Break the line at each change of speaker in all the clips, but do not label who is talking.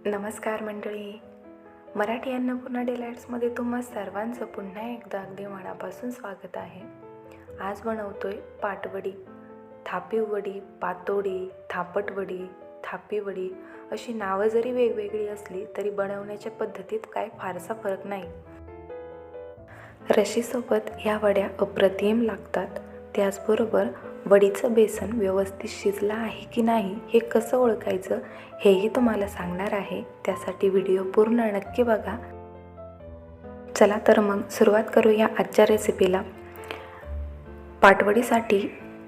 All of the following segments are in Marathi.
नमस्कार मंडळी, मराठी अन्नपूर्णा डिलाईट्समध्ये तुम्हा सर्वांचं पुन्हा एकदा अगदी मनापासून स्वागत आहे। आज बनवतोय पाटवडी, थापीव वडी, पातोडी, थापटवडी, थापीवडी अशी नावं जरी वेगवेगळी असली तरी बनवण्याच्या पद्धतीत काय फारसा फरक नाही। रशीसोबत ह्या वड्या अप्रतिम लागतात। त्याचबरोबर वडीचं बेसन व्यवस्थित शिजलं आहे की नाही हे कसं ओळखायचं हेही तुम्हाला सांगणार आहे। त्यासाठी व्हिडिओ पूर्ण नक्की बघा। चला तर मग सुरुवात करूया आजच्या रेसिपीला। पाटवडीसाठी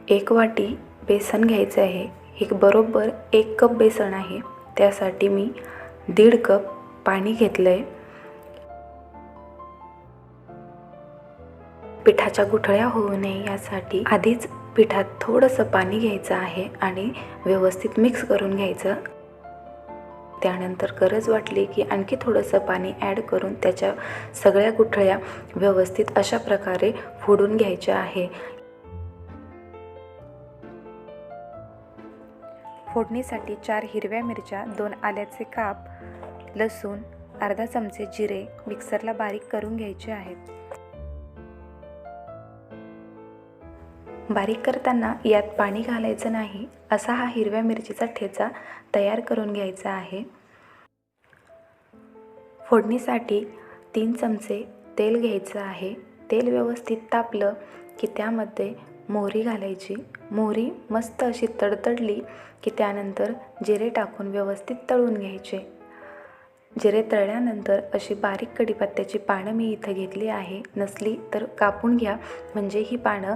1 वाटी बेसन घ्यायचं आहे। हे बरोबर 1 कप बेसन आहे। त्यासाठी मी 1.5 कप पाणी घेतलंय। पिठाच्या गुठळ्या होऊ नये यासाठी आधीच पिठात थोडंसं पाणी घ्यायचं आहे आणि व्यवस्थित मिक्स करून घ्यायचं। त्यानंतर गरज वाटली की आणखी थोडंसं पाणी ॲड करून त्याच्या सगळ्या गुठळ्या व्यवस्थित अशा प्रकारे फोडून घ्यायच्या आहे। फोडणीसाठी 4 हिरव्या मिरच्या, 2 आल्याचे काप, लसूण, अर्धा चमचे जिरे मिक्सरला बारीक करून घ्यायचे आहेत। बारीक करताना यात पाणी घालायचं नाही, असा हा हिरव्या मिरचीचा ठेचा तयार करून घ्यायचा आहे। फोडणीसाठी 3 चमचे तेल घ्यायचं आहे। तेल व्यवस्थित तापलं की त्यामध्ये मोहरी घालायची। मोहरी मस्त अशी तडतडली की त्यानंतर जिरे टाकून व्यवस्थित तळून घ्यायचे। जिरे तळल्यानंतर अशी बारीक कढीपत्त्याची पानं मी इथं घेतली आहे। नसली तर कापून घ्या, म्हणजे ही पानं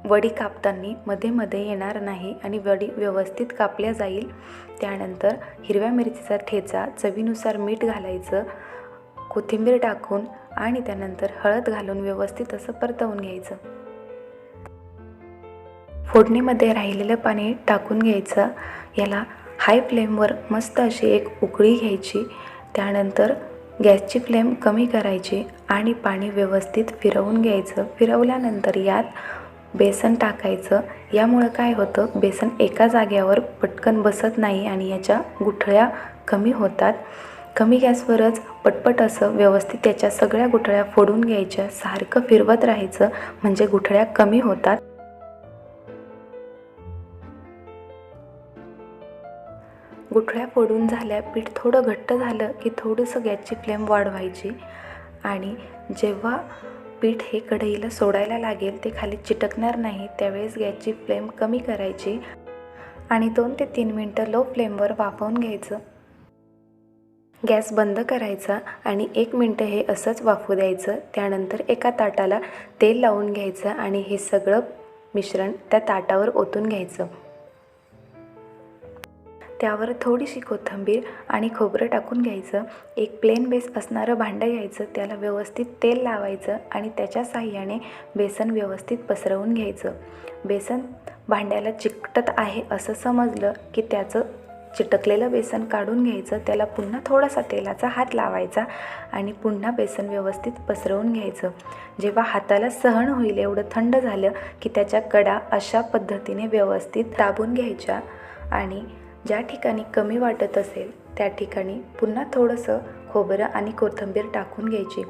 वडी कापताना मध्ये मध्ये येणार नाही आणि वडी व्यवस्थित कापल्या जाईल। त्यानंतर हिरव्या मिरचीचा ठेचा, चवीनुसार मीठ घालायचं, कोथिंबीर टाकून आणि त्यानंतर हळद घालून व्यवस्थित असं परतवून घ्यायचं। फोडणीमध्ये राहिलेलं पाणी टाकून घ्यायचं। याला हाय फ्लेमवर मस्त अशी एक उकळी घ्यायची। त्यानंतर गॅसची फ्लेम कमी करायची आणि पाणी व्यवस्थित फिरवून घ्यायचं। फिरवल्यानंतर यात बेसन टाकायचं। यामुळे काय होतं, बेसन एका जागेवर पटकन बसत नाही आणि याच्या गुठळ्या कमी होतात। कमी गॅसवरच पटपट असं व्यवस्थित त्याच्या सगळ्या गुठळ्या फोडून घ्यायच्या। सारखं फिरवत राहायचं म्हणजे गुठळ्या कमी होतात। गुठळ्या फोडून झाल्या, पीठ थोडं घट्ट झालं की थोडंसं गॅसची फ्लेम वाढवायची आणि जेव्हा पीठ हे कढईला सोडायला लागेल, ते खाली चिटकणार नाही, त्यावेळेस गॅसची फ्लेम कमी करायची आणि 2 ते 3 मिनटं लो फ्लेमवर वाफवून घ्यायचं। गॅस बंद करायचा आणि 1 मिनटं हे असंच वाफू द्यायचं। त्यानंतर एका ताटाला तेल लावून घ्यायचं आणि हे सगळं मिश्रण त्या ताटावर ओतून घ्यायचं। त्यावर थोडीशी कोथिंबीर आणि खोबरं टाकून घ्यायचं। एक प्लेन बेस असणारं भांडं घ्यायचं, त्याला व्यवस्थित तेल लावायचं आणि त्याच्या साहाय्याने बेसन व्यवस्थित पसरवून घ्यायचं। बेसन भांड्याला चिकटत आहे असं समजलं की त्याचं चिटकलेलं बेसन काढून घ्यायचं। त्याला पुन्हा थोडासा तेलाचा हात लावायचा आणि पुन्हा बेसन व्यवस्थित पसरवून घ्यायचं। जेव्हा हाताला सहन होईल एवढं थंड झालं की त्याच्या कडा अशा पद्धतीने व्यवस्थित दाबून घ्यायच्या आणि ज्या ठिकाणी कमी वाटत असेल त्या ठिकाणी पुन्हा थोडंसं खोबरं आणि कोथिंबीर टाकून घ्यायची।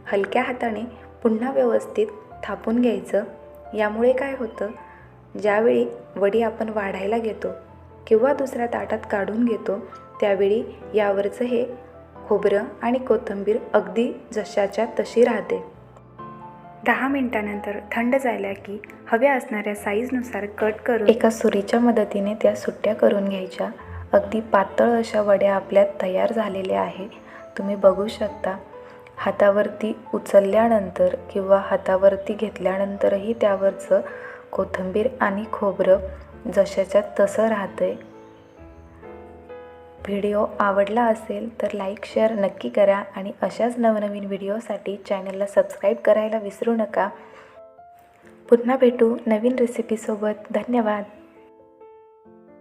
हलक्या हाताने पुन्हा व्यवस्थित थापून घ्यायचं। यामुळे काय होतं, ज्यावेळी वडी आपण वाढायला घेतो किंवा दुसऱ्या ताटात काढून घेतो त्यावेळी यावरचं हे खोबरं आणि कोथिंबीर अगदी जशाच्या तशी राहते। 10 मिनिटानंतर थंड झाल्या की हव्या असणाऱ्या साईजनुसार कट करून एका सुरीच्या मदतीने त्या सुट्ट्या करून घ्यायच्या। अगदी पातळ अशा वड्या आपल्या तयार झालेल्या आहे। तुम्ही बघू शकता, हातावरती उचलल्यानंतर किंवा हातावरती घेतल्यानंतरही त्यावरचं कोथिंबीर आणि खोबरं जशाच्या तसं राहतंय। व्हिडिओ आवडला असेल तर लाईक शेअर नक्की करा आणि अशाच नवनवीन व्हिडिओसाठी चॅनलला सबस्क्राईब करायला विसरू नका। पुन्हा भेटू नवीन रेसिपीसोबत। धन्यवाद।